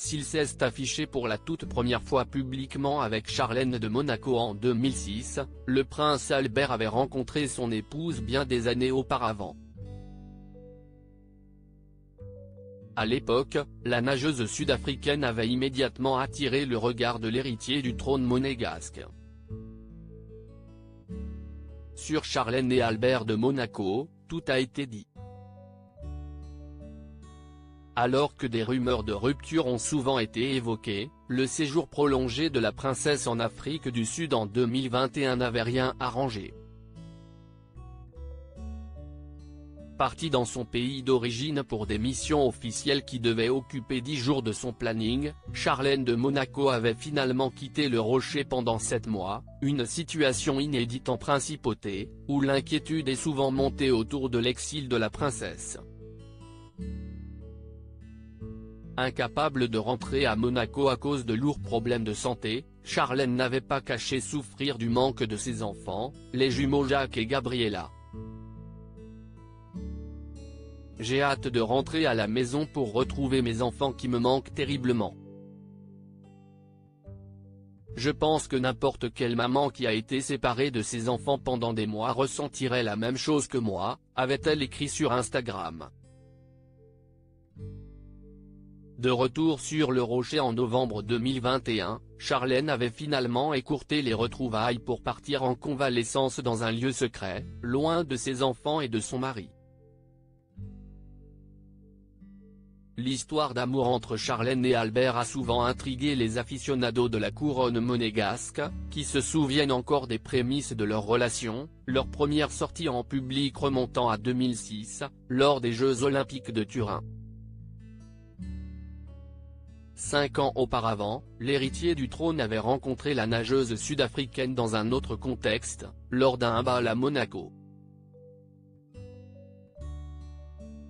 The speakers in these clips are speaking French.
s'il s'est affiché pour la toute première fois publiquement avec Charlène de Monaco en 2006, le prince Albert avait rencontré son épouse bien des années auparavant. À l'époque, la nageuse sud-africaine avait immédiatement attiré le regard de l'héritier du trône monégasque. Sur Charlène et Albert de Monaco, tout a été dit. Alors que des rumeurs de rupture ont souvent été évoquées, le séjour prolongé de la princesse en Afrique du Sud en 2021 n'avait rien arrangé. Partie dans son pays d'origine pour des missions officielles qui devaient occuper 10 jours de son planning, Charlène de Monaco avait finalement quitté le Rocher pendant 7 mois, une situation inédite en principauté, où l'inquiétude est souvent montée autour de l'exil de la princesse. Incapable de rentrer à Monaco à cause de lourds problèmes de santé, Charlène n'avait pas caché souffrir du manque de ses enfants, les jumeaux Jacques et Gabriella. « J'ai hâte de rentrer à la maison pour retrouver mes enfants qui me manquent terriblement. Je pense que n'importe quelle maman qui a été séparée de ses enfants pendant des mois ressentirait la même chose que moi », avait-elle écrit sur Instagram. De retour sur le Rocher en novembre 2021, Charlène avait finalement écourté les retrouvailles pour partir en convalescence dans un lieu secret, loin de ses enfants et de son mari. L'histoire d'amour entre Charlène et Albert a souvent intrigué les aficionados de la couronne monégasque, qui se souviennent encore des prémices de leur relation, leur première sortie en public remontant à 2006, lors des Jeux Olympiques de Turin. 5 ans auparavant, l'héritier du trône avait rencontré la nageuse sud-africaine dans un autre contexte, lors d'un bal à Monaco.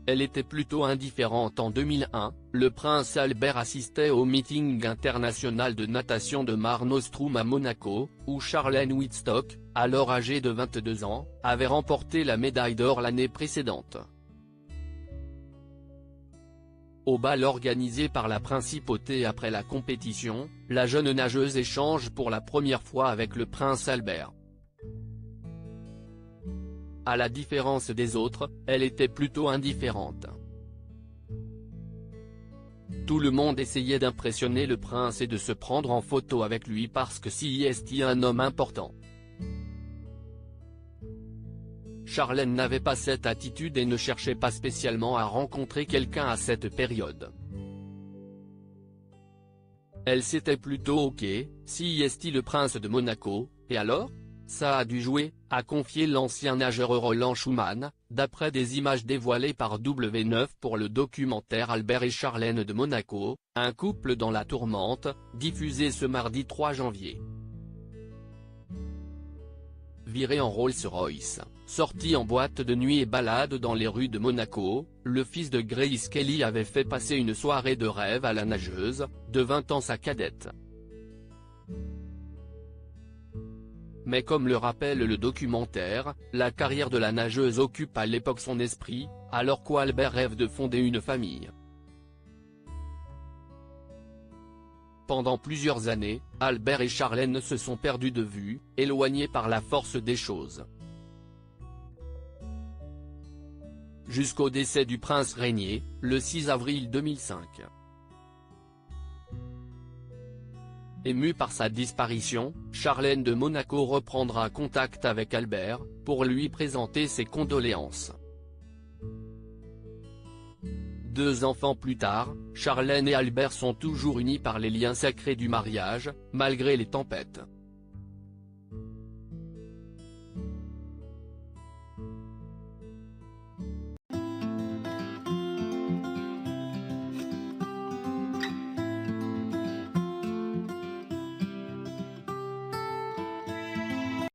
Elle était plutôt indifférente en 2001, le prince Albert assistait au meeting international de natation de Mare Nostrum à Monaco, où Charlène Wittstock, alors âgée de 22 ans, avait remporté la médaille d'or l'année précédente. Au bal organisé par la principauté après la compétition, la jeune nageuse échange pour la première fois avec le prince Albert. À la différence des autres, elle était plutôt indifférente. Tout le monde essayait d'impressionner le prince et de se prendre en photo avec lui parce que c'est un homme important. Charlène n'avait pas cette attitude et ne cherchait pas spécialement à rencontrer quelqu'un à cette période. Elle s'était plutôt ok, c'est le prince de Monaco, et alors ? Ça a dû jouer, a confié l'ancien nageur Roland Schumann, d'après des images dévoilées par W9 pour le documentaire Albert et Charlène de Monaco, un couple dans la tourmente, diffusé ce mardi 3 janvier. Viré en Rolls-Royce, sorti en boîte de nuit et balade dans les rues de Monaco, le fils de Grace Kelly avait fait passer une soirée de rêve à la nageuse, de 20 ans sa cadette. Mais comme le rappelle le documentaire, la carrière de la nageuse occupe à l'époque son esprit, alors qu'Albert rêve de fonder une famille. Pendant plusieurs années, Albert et Charlène se sont perdus de vue, éloignés par la force des choses. Jusqu'au décès du prince régnier, le 6 avril 2005. Émue par sa disparition, Charlène de Monaco reprendra contact avec Albert, pour lui présenter ses condoléances. 2 enfants plus tard, Charlène et Albert sont toujours unis par les liens sacrés du mariage, malgré les tempêtes.